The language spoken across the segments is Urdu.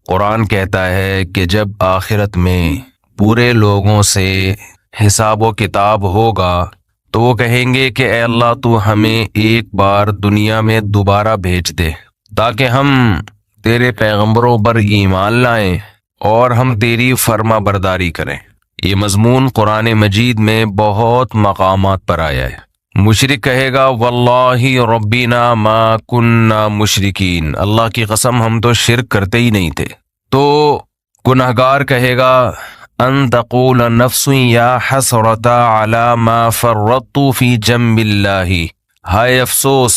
قرآن کہتا ہے کہ جب آخرت میں پورے لوگوں سے حساب و کتاب ہوگا تو وہ کہیں گے کہ اے اللہ تو ہمیں ایک بار دنیا میں دوبارہ بھیج دے تاکہ ہم تیرے پیغمبروں پر ایمان لائیں اور ہم تیری فرما برداری کریں۔ یہ مضمون قرآن مجید میں بہت مقامات پر آیا ہے۔ مشرک کہے گا واللہ ربنا ما کننا مشرکین، اللہ کی قسم ہم تو شرک کرتے ہی نہیں تھے۔ تو گنہگار کہے گا ان تقول نفس یا حسرت علی ما فرطت فی جنب اللہ، ہائے افسوس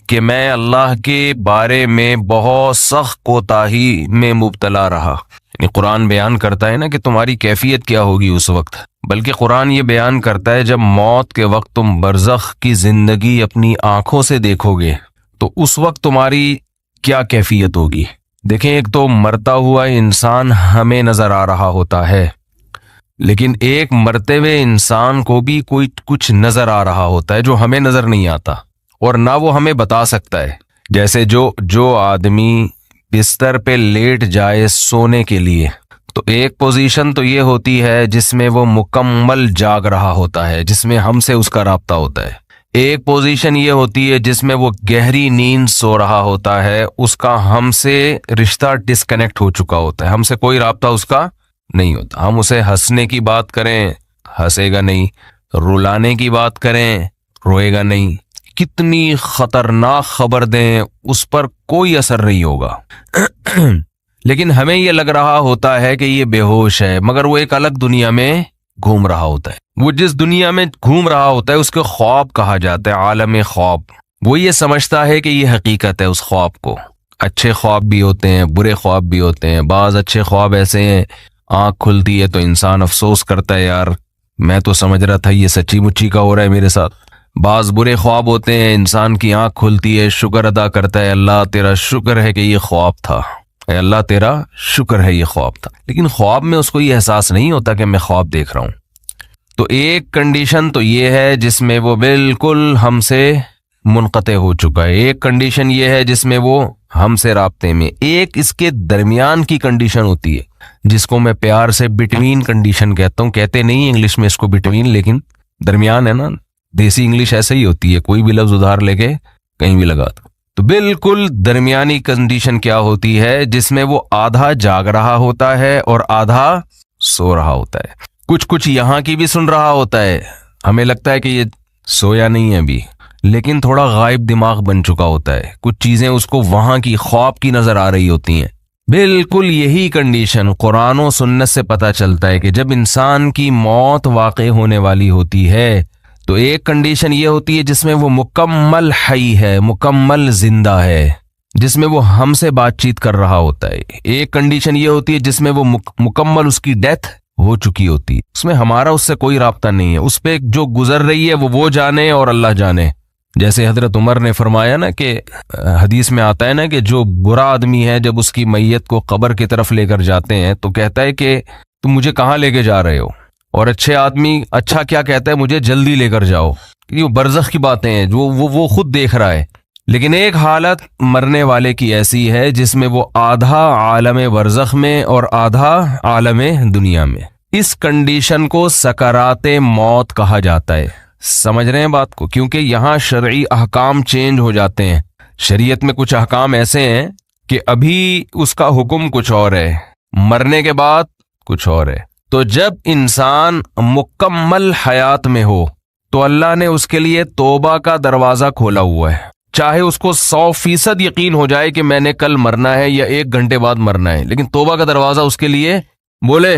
کہ میں اللہ کے بارے میں بہت سخت کوتاہی میں مبتلا رہا۔ یعنی قرآن بیان کرتا ہے نا کہ تمہاری کیفیت کیا ہوگی اس وقت، بلکہ قرآن یہ بیان کرتا ہے جب موت کے وقت تم برزخ کی زندگی اپنی آنکھوں سے دیکھو گے تو اس وقت تمہاری کیا کیفیت ہوگی۔ دیکھیں، ایک تو مرتا ہوا انسان ہمیں نظر آ رہا ہوتا ہے، لیکن ایک مرتے ہوئے انسان کو بھی کوئی کچھ نظر آ رہا ہوتا ہے جو ہمیں نظر نہیں آتا اور نہ وہ ہمیں بتا سکتا ہے۔ جیسے جو آدمی بستر پہ لیٹ جائے سونے کے لیے تو ایک پوزیشن تو یہ ہوتی ہے جس میں وہ مکمل جاگ رہا ہوتا ہے، جس میں ہم سے اس کا رابطہ ہوتا ہے۔ ایک پوزیشن یہ ہوتی ہے جس میں وہ گہری نیند سو رہا ہوتا ہے، اس کا ہم سے رشتہ ڈسکنیکٹ ہو چکا ہوتا ہے، ہم سے کوئی رابطہ اس کا نہیں ہوتا۔ ہم اسے ہنسنے کی بات کریں ہنسے گا نہیں، رلانے کی بات کریں روئے گا نہیں، کتنی خطرناک خبر دیں اس پر کوئی اثر نہیں ہوگا۔ لیکن ہمیں یہ لگ رہا ہوتا ہے کہ یہ بے ہوش ہے، مگر وہ ایک الگ دنیا میں گھوم رہا ہوتا ہے۔ وہ جس دنیا میں گھوم رہا ہوتا ہے اس کو خواب کہا جاتا ہے، عالم خواب۔ وہ یہ سمجھتا ہے کہ یہ حقیقت ہے اس خواب کو۔ اچھے خواب بھی ہوتے ہیں، برے خواب بھی ہوتے ہیں۔ بعض اچھے خواب ایسے ہیں آنکھ کھلتی ہے تو انسان افسوس کرتا ہے، یار میں تو سمجھ رہا تھا یہ سچی مچی کا ہو رہا ہے میرے ساتھ۔ بعض برے خواب ہوتے ہیں، انسان کی آنکھ کھلتی ہے، شکر ادا کرتا ہے، اللہ تیرا شکر ہے کہ یہ خواب تھا، اے اللہ تیرا شکر ہے یہ خواب تھا۔ لیکن خواب میں اس کو یہ احساس نہیں ہوتا کہ میں خواب دیکھ رہا ہوں۔ تو ایک کنڈیشن تو یہ ہے جس میں وہ بالکل ہم سے منقطع ہو چکا ہے، ایک کنڈیشن یہ ہے جس میں وہ ہم سے رابطے میں، ایک اس کے درمیان کی کنڈیشن ہوتی ہے جس کو میں پیار سے بٹوین کنڈیشن کہتا ہوں۔ کہتے نہیں انگلش میں اس کو بٹوین، لیکن درمیان ہے نا، دیسی انگلش ایسے ہی ہوتی ہے، کوئی بھی لفظ ادھار لے کے کہیں بھی لگا دو۔ تو بالکل درمیانی کنڈیشن کیا ہوتی ہے جس میں وہ آدھا جاگ رہا ہوتا ہے اور آدھا سو رہا ہوتا ہے۔ کچھ یہاں کی بھی سن رہا ہوتا ہے، ہمیں لگتا ہے کہ یہ سویا نہیں ہے ابھی، لیکن تھوڑا غائب دماغ بن چکا ہوتا ہے، کچھ چیزیں اس کو وہاں کی خواب کی نظر آ رہی ہوتی ہیں۔ بالکل یہی کنڈیشن قرآن و سنت سے پتہ چلتا ہے کہ جب انسان کی موت واقع ہونے والی ہوتی ہے تو ایک کنڈیشن یہ ہوتی ہے جس میں وہ مکمل حی ہے، مکمل زندہ ہے، جس میں وہ ہم سے بات چیت کر رہا ہوتا ہے۔ ایک کنڈیشن یہ ہوتی ہے جس میں وہ مکمل اس کی ڈیتھ ہو چکی ہوتی ہے، اس میں ہمارا اس سے کوئی رابطہ نہیں ہے، اس پہ جو گزر رہی ہے وہ جانے اور اللہ جانے۔ جیسے حضرت عمر نے فرمایا نا کہ حدیث میں آتا ہے نا کہ جو برا آدمی ہے جب اس کی میت کو قبر کی طرف لے کر جاتے ہیں تو کہتا ہے کہ تم مجھے کہاں لے کے جا رہے ہو، اور اچھے آدمی اچھا کیا کہتا ہے، مجھے جلدی لے کر جاؤ۔ یہ برزخ کی باتیں ہیں جو وہ خود دیکھ رہا ہے۔ لیکن ایک حالت مرنے والے کی ایسی ہے جس میں وہ آدھا عالم برزخ میں اور آدھا عالم دنیا میں۔ اس کنڈیشن کو سکرات موت کہا جاتا ہے۔ سمجھ رہے ہیں بات کو؟ کیونکہ یہاں شرعی احکام چینج ہو جاتے ہیں۔ شریعت میں کچھ احکام ایسے ہیں کہ ابھی اس کا حکم کچھ اور ہے، مرنے کے بعد کچھ اور ہے۔ تو جب انسان مکمل حیات میں ہو تو اللہ نے اس کے لیے توبہ کا دروازہ کھولا ہوا ہے، چاہے اس کو 100% یقین ہو جائے کہ میں نے کل مرنا ہے یا 1 گھنٹے بعد مرنا ہے، لیکن توبہ کا دروازہ اس کے لیے بولے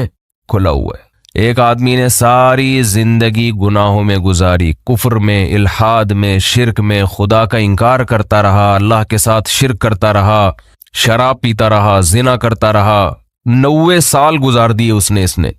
کھلا ہوا ہے۔ ایک آدمی نے ساری زندگی گناہوں میں گزاری، کفر میں، الحاد میں، شرک میں، خدا کا انکار کرتا رہا، اللہ کے ساتھ شرک کرتا رہا، شراب پیتا رہا، زنا کرتا رہا، 90 سال گزار دیے اس نے۔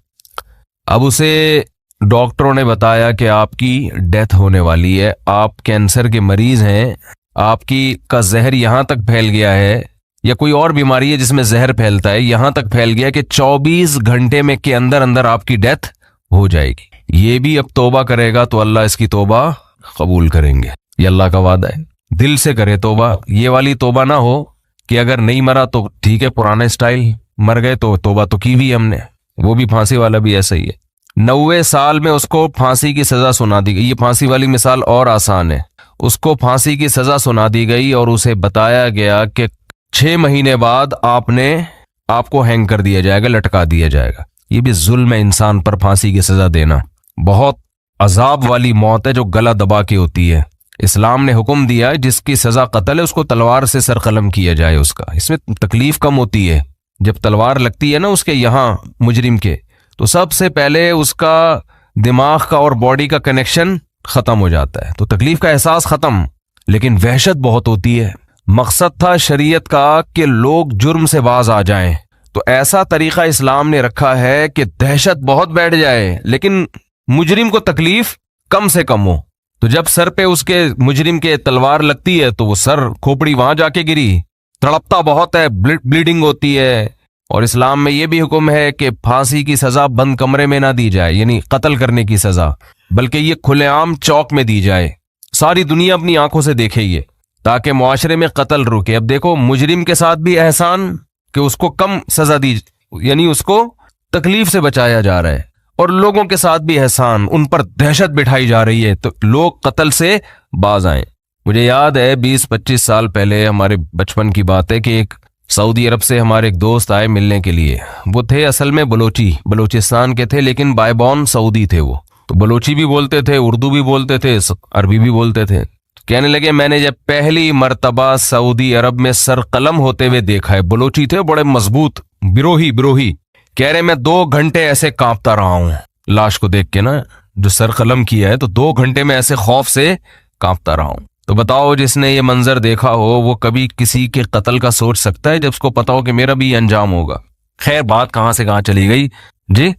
اب اسے ڈاکٹروں نے بتایا کہ آپ کی ڈیتھ ہونے والی ہے، آپ کینسر کے مریض ہیں، آپ کا زہر یہاں تک پھیل گیا ہے، یا کوئی اور بیماری ہے جس میں زہر پھیلتا ہے، یہاں تک پھیل گیا کہ 24 گھنٹے میں کے اندر آپ کی ڈیتھ ہو جائے گی۔ یہ بھی اب توبہ کرے گا تو اللہ اس کی توبہ قبول کریں گے، یہ اللہ کا وعدہ ہے۔ دل سے کرے توبہ، یہ والی توبہ نہ ہو کہ اگر نہیں مرا تو ٹھیک ہے پرانا اسٹائل، مر گئے تو توبہ تو کی ہوئی ہم نے. وہ بھی پھانسی والا بھی ایسا ہی ہے. 90 سال میں اس کو پھانسی کی سزا سنا دی گئی. یہ پھانسی والی مثال اور آسان ہے. اس کو پھانسی کی سزا سنا دی گئی اور اسے بتایا گیا کہ 6 مہینے بعد آپ کو ہینگ کر دیا جائے گا, لٹکا دیا جائے گا. یہ بھی ظلم ہے انسان پر پھانسی کی سزا دینا. بہت عذاب والی موت ہے جو گلا دبا کے ہوتی ہے. اسلام نے حکم دیا ہے جس کی سزا قتل ہے اس کو تلوار سے سر قلم کیا جائے. اس کا اس میں تکلیف کم ہوتی ہے. جب تلوار لگتی ہے نا اس کے یہاں مجرم کے, تو سب سے پہلے اس کا دماغ کا اور باڈی کا کنیکشن ختم ہو جاتا ہے, تو تکلیف کا احساس ختم, لیکن وحشت بہت ہوتی ہے. مقصد تھا شریعت کا کہ لوگ جرم سے باز آ جائیں, تو ایسا طریقہ اسلام نے رکھا ہے کہ دہشت بہت بیٹھ جائے لیکن مجرم کو تکلیف کم سے کم ہو. تو جب سر پہ اس کے مجرم کے تلوار لگتی ہے تو وہ سر کھوپڑی وہاں جا کے گری, تڑپتا بہت ہے, بلیڈنگ ہوتی ہے. اور اسلام میں یہ بھی حکم ہے کہ پھانسی کی سزا بند کمرے میں نہ دی جائے, یعنی قتل کرنے کی سزا, بلکہ یہ کھلے عام چوک میں دی جائے, ساری دنیا اپنی آنکھوں سے دیکھے یہ, تاکہ معاشرے میں قتل رکے. اب دیکھو مجرم کے ساتھ بھی احسان کہ اس کو کم سزا دی, یعنی اس کو تکلیف سے بچایا جا رہا ہے, اور لوگوں کے ساتھ بھی احسان, ان پر دہشت بٹھائی جا رہی ہے تو لوگ قتل سے باز آئیں. مجھے یاد ہے 20-25 سال پہلے ہمارے بچپن کی بات ہے کہ ایک سعودی عرب سے ہمارے ایک دوست آئے ملنے کے لیے. وہ تھے اصل میں بلوچستان کے تھے, لیکن بائی بورن سعودی تھے. وہ تو بلوچی بھی بولتے تھے, اردو بھی بولتے تھے, عربی بھی بولتے تھے. کہنے لگے میں نے جب پہلی مرتبہ سعودی عرب میں سر قلم ہوتے ہوئے دیکھا ہے. بلوچی تھے, بڑے مضبوط, بروہی. کہہ رہے میں 2 گھنٹے ایسے کانپتا رہا ہوں لاش کو دیکھ کے نا, جو سر قلم کیا ہے, تو 2 گھنٹے میں ایسے خوف سے کانپتا رہا ہوں. تو بتاؤ جس نے یہ منظر دیکھا ہو وہ کبھی کسی کے قتل کا سوچ سکتا ہے جب اس کو پتا ہو کہ میرا بھی یہ انجام ہوگا. خیر بات کہاں سے کہاں چلی گئی جی.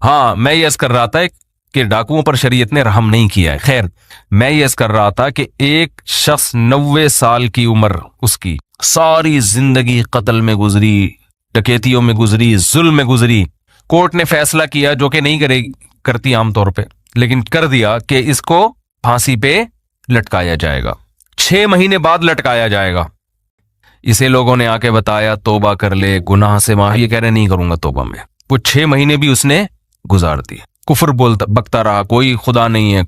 ہاں میں یہ عرض کر رہا تھا کہ ڈاکوؤں پر شریعت نے رحم نہیں کیا ہے. خیر میں یہ عرض کر رہا تھا کہ ایک شخص 90 سال کی عمر, اس کی ساری زندگی قتل میں گزری, ڈکیتیوں میں گزری, ظلم میں گزری. کورٹ نے فیصلہ کیا, جو کہ نہیں کرتی عام طور پہ, لیکن کر دیا کہ اس کو پھانسی پہ لٹکایا جائے گا, 6 مہینے بعد لٹکایا جائے گا. اسے لوگوں نے آ کے بتایا توبہ کر لے, گناہ سے معافی. یہ کہہ رہے نہیں کروں گا توبہ میں. وہ 6 مہینے بھی اس نے گزار دیے, کفر بکتا رہا, کوئی خدا نہیں ہے,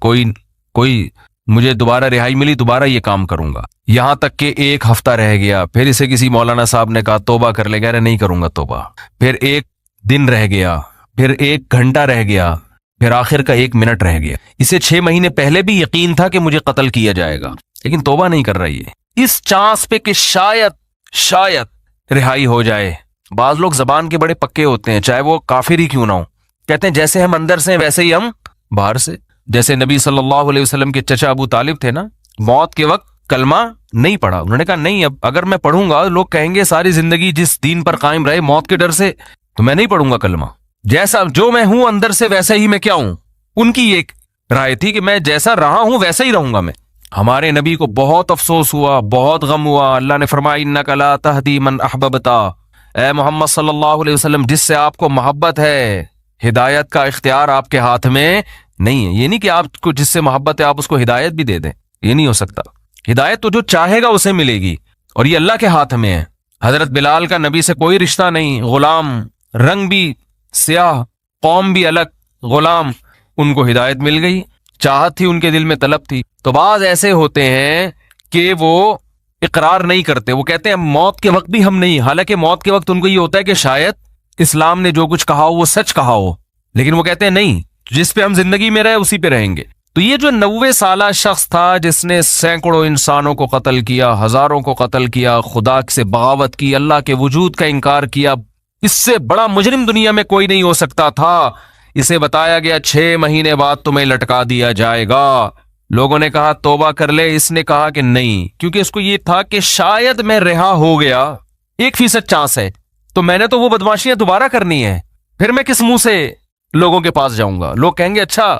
کوئی مجھے دوبارہ رہائی ملی دوبارہ یہ کام کروں گا. یہاں تک کہ 1 ہفتہ رہ گیا, پھر اسے کسی مولانا صاحب نے کہا توبہ کر لے, کہہ رہے نہیں کروں گا توبہ. پھر 1 دن رہ گیا, پھر 1 گھنٹہ رہ گیا, پھر آخر کا 1 منٹ رہ گیا. اسے 6 مہینے پہلے بھی یقین تھا کہ مجھے قتل کیا جائے گا, لیکن توبہ نہیں کر رہی ہے, اس چانس پہ کہ شاید رہائی ہو جائے. بعض لوگ زبان کے بڑے پکے ہوتے ہیں, چاہے وہ کافر ہی کیوں نہ ہو. کہتے ہیں جیسے ہم اندر سے ویسے ہی ہم باہر سے. جیسے نبی صلی اللہ علیہ وسلم کے چچا ابو طالب تھے نا, موت کے وقت کلمہ نہیں پڑھا. انہوں نے کہا نہیں, اب اگر میں پڑھوں گا لوگ کہیں گے ساری زندگی جس دین پر قائم رہے موت کے ڈر سے, تو میں نہیں پڑھوں گا کلمہ. جیسا جو میں ہوں اندر سے ویسا ہی میں کیا ہوں. ان کی ایک رائے تھی کہ میں جیسا رہا ہوں ویسا ہی رہوں گا میں. ہمارے نبی کو بہت افسوس ہوا, بہت غم ہوا. اللہ نے فرمایا انک لا تہدی من احببتا, اے محمد صلی اللہ علیہ وسلم جس سے آپ کو محبت ہے, ہدایت کا اختیار آپ کے ہاتھ میں نہیں ہے. یہ نہیں کہ آپ کو جس سے محبت ہے آپ اس کو ہدایت بھی دے دیں, یہ نہیں ہو سکتا. ہدایت تو جو چاہے گا اسے ملے گی, اور یہ اللہ کے ہاتھ میں ہے. حضرت بلال کا نبی سے کوئی رشتہ نہیں, غلام, رنگ بھی سیاہ, قوم بھی الگ, غلام. ان کو ہدایت مل گئی, چاہت تھی ان کے دل میں, طلب تھی. تو بعض ایسے ہوتے ہیں کہ وہ اقرار نہیں کرتے, وہ کہتے ہیں موت کے وقت بھی ہم نہیں, حالانکہ موت کے وقت ان کو یہ ہوتا ہے کہ شاید اسلام نے جو کچھ کہا ہو وہ سچ کہا ہو, لیکن وہ کہتے ہیں نہیں, جس پہ ہم زندگی میں رہے اسی پہ رہیں گے. تو یہ جو 90 سالہ شخص تھا جس نے سینکڑوں انسانوں کو قتل کیا, ہزاروں کو قتل کیا, خدا سے بغاوت کی, اللہ کے وجود کا انکار کیا, اس سے بڑا مجرم دنیا میں کوئی نہیں ہو سکتا تھا. اسے بتایا گیا 6 مہینے بعد تمہیں لٹکا دیا جائے گا. لوگوں نے کہا توبہ کر لے, اس نے کہا کہ نہیں, کیونکہ اس کو یہ تھا کہ شاید میں رہا ہو گیا, 1% چانس ہے, تو میں نے تو وہ بدماشیاں دوبارہ کرنی ہے, پھر میں کس منہ سے لوگوں کے پاس جاؤں گا. لوگ کہیں گے اچھا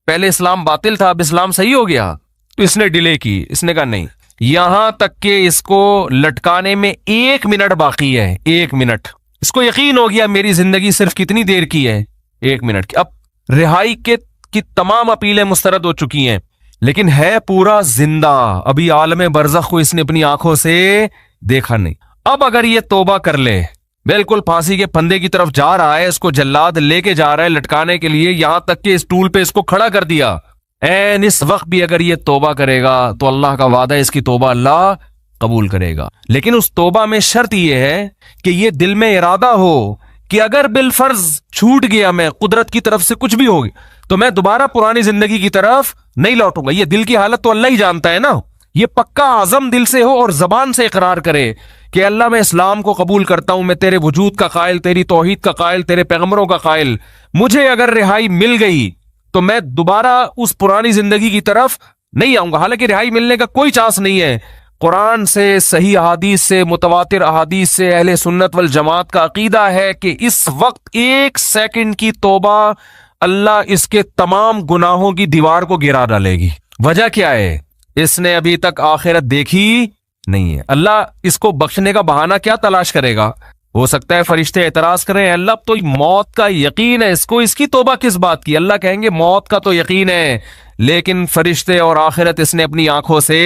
پہلے اسلام باطل تھا اب اسلام صحیح ہو گیا. تو اس نے ڈیلے کی, اس نے کہا نہیں, یہاں تک کہ اس کو لٹکانے میں 1 منٹ باقی ہے, 1 منٹ. اس کو یقین ہو گیا میری زندگی صرف کتنی دیر کی ہے, 1 منٹ کی. اب رہائی کی تمام اپیلیں مسترد ہو چکی ہیں, لیکن ہے پورا زندہ, ابھی عالم برزخ کو اس نے اپنی آنکھوں سے دیکھا نہیں. اب اگر یہ توبہ کر لے بالکل پھانسی کے پھندے کی طرف جا رہا ہے, اس کو جلاد لے کے جا رہا ہے لٹکانے کے لیے, یہاں تک کہ اس ٹول پہ اس کو کھڑا کر دیا. این اس وقت بھی اگر یہ توبہ کرے گا تو اللہ کا وعدہ ہے اس کی توبہ اللہ قبول کرے گا. لیکن اس توبہ میں شرط یہ ہے کہ یہ دل میں ارادہ ہو کہ اگر بالفرض چھوٹ گیا میں, قدرت کی طرف سے کچھ بھی ہوگی, تو میں دوبارہ پرانی زندگی کی طرف نہیں لوٹوں گا. یہ دل کی حالت تو اللہ ہی جانتا ہے نا. یہ پکا عزم دل سے ہو اور زبان سے اقرار کرے کہ اللہ میں اسلام کو قبول کرتا ہوں, میں تیرے وجود کا قائل, تیری توحید کا قائل, تیرے پیغمبروں کا قائل, مجھے اگر رہائی مل گئی تو میں دوبارہ اس پرانی زندگی کی طرف نہیں آؤں گا. حالانکہ رہائی ملنے کا کوئی چانس نہیں ہے. قرآن سے, صحیح احادیث سے, متواتر احادیث سے اہل سنت والجماعت کا عقیدہ ہے کہ اس وقت 1 سیکنڈ کی توبہ اللہ اس کے تمام گناہوں کی دیوار کو گرا ڈالے گی. وجہ کیا ہے؟ اس نے ابھی تک آخرت دیکھی نہیں ہے. اللہ اس کو بخشنے کا بہانہ کیا تلاش کرے گا؟ ہو سکتا ہے فرشتے اعتراض کریں, اللہ اب تو موت کا یقین ہے اس کو, اس کی توبہ کس بات کی؟ اللہ کہیں گے موت کا تو یقین ہے, لیکن فرشتے اور آخرت اس نے اپنی آنکھوں سے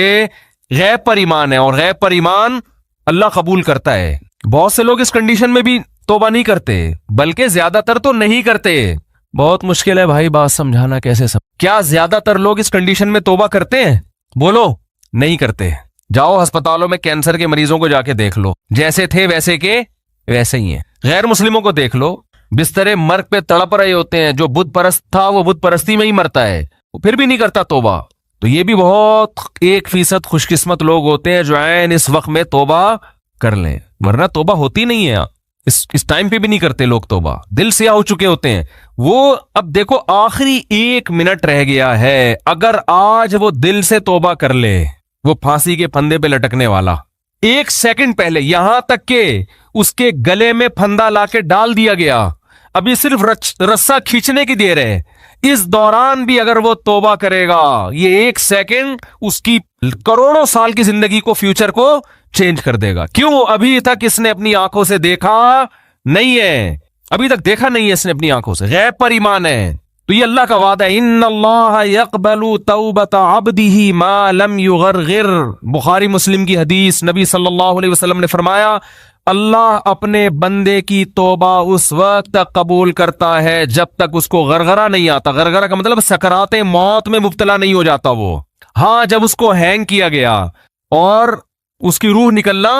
غیب پر ایمان ہے, اور غیب پر ایمان اللہ قبول کرتا ہے. بہت سے لوگ اس کنڈیشن میں بھی توبہ نہیں کرتے, بلکہ زیادہ تر تو نہیں کرتے. بہت مشکل ہے بھائی بات سمجھانا کیسے سب. کیا زیادہ تر لوگ اس کنڈیشن میں توبہ کرتے ہیں؟ بولو. نہیں کرتے. جاؤ ہسپتالوں میں کینسر کے مریضوں کو جا کے دیکھ لو, جیسے تھے ویسے کے ویسے ہی ہیں. غیر مسلموں کو دیکھ لو, بسترے مرگ پہ تڑپ رہے ہوتے ہیں. جو بت پرست تھا وہ بت پرستی میں ہی مرتا ہے, وہ پھر بھی نہیں کرتا توبہ. تو یہ بھی بہت 1% خوش قسمت لوگ ہوتے ہیں جو عین اس وقت میں توبہ کر لیں, ورنہ توبہ ہوتی نہیں ہے. اس ٹائم پہ بھی نہیں کرتے لوگ توبہ, دل سیاہ ہو چکے ہوتے ہیں. وہ اب دیکھو آخری 1 منٹ رہ گیا ہے, اگر آج وہ دل سے توبہ کر لے, وہ پھانسی کے پھندے پہ لٹکنے والا 1 سیکنڈ پہلے, یہاں تک کہ اس کے گلے میں پھندا لا کے ڈال دیا گیا, ابھی صرف رسا کھینچنے کی دیر ہے, اس دوران بھی اگر وہ توبہ کرے گا, یہ 1 سیکنڈ اس کی کروڑوں سال کی زندگی کو, فیوچر کو چینج کر دے گا. کیوں؟ ابھی تک اس نے اپنی آنکھوں سے دیکھا نہیں ہے, ابھی تک دیکھا نہیں ہے اس نے اپنی آنکھوں سے, غیب پر ایمان ہے. تو یہ اللہ کا وعدہ ہے, ان اللہ یقبل توبۃ عبدہ ما لم یغرغر. بخاری مسلم کی حدیث, نبی صلی اللہ علیہ وسلم نے فرمایا اللہ اپنے بندے کی توبہ اس وقت تک قبول کرتا ہے جب تک اس کو غرغرہ نہیں آتا. غرغرہ کا مطلب سکرات موت میں مبتلا نہیں ہو جاتا وہ. ہاں, جب اس کو ہینگ کیا گیا اور اس کی روح نکلنا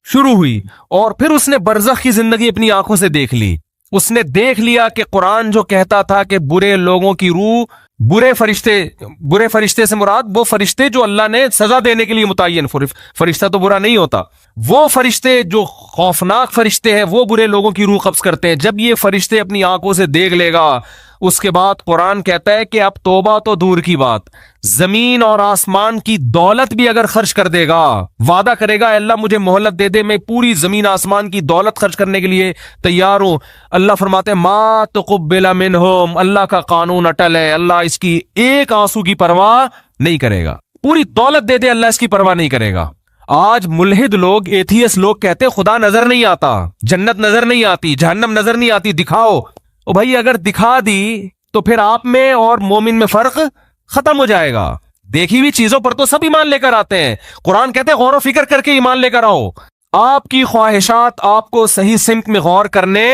شروع ہوئی, اور پھر اس نے برزخ کی زندگی اپنی آنکھوں سے دیکھ لی, اس نے دیکھ لیا کہ قرآن جو کہتا تھا کہ برے لوگوں کی روح, برے فرشتے سے مراد وہ فرشتے جو اللہ نے سزا دینے کے لیے متعین, فرشتہ تو برا نہیں ہوتا, وہ فرشتے جو خوفناک فرشتے ہیں وہ برے لوگوں کی روح قبض کرتے ہیں. جب یہ فرشتے اپنی آنکھوں سے دیکھ لے گا, اس کے بعد قرآن کہتا ہے کہ اب توبہ تو دور کی بات, زمین اور آسمان کی دولت بھی اگر خرچ کر دے گا, وعدہ کرے گا اللہ مجھے مہلت دے دے, میں پوری زمین آسمان کی دولت خرچ کرنے کے لیے تیار ہوں. اللہ فرماتے ہیں ما تقبل منہم, اللہ کا قانون اٹل ہے, اللہ اس کی ایک آنسو کی پرواہ نہیں کرے گا. پوری دولت دے دے اللہ اس کی پرواہ نہیں کرے گا. آج ملحد لوگ, ایتھیس لوگ کہتے خدا نظر نہیں آتا, جنت نظر نہیں آتی, جہنم نظر نہیں آتی, دکھاؤ. او بھائی اگر دکھا دی تو پھر آپ میں اور مومن میں فرق ختم ہو جائے گا. دیکھی ہوئی چیزوں پر تو سب ایمان لے کر آتے ہیں. قرآن کہتے ہیں غور و فکر کر کے ایمان لے کر آؤ. آپ کی خواہشات آپ کو صحیح سمت میں غور کرنے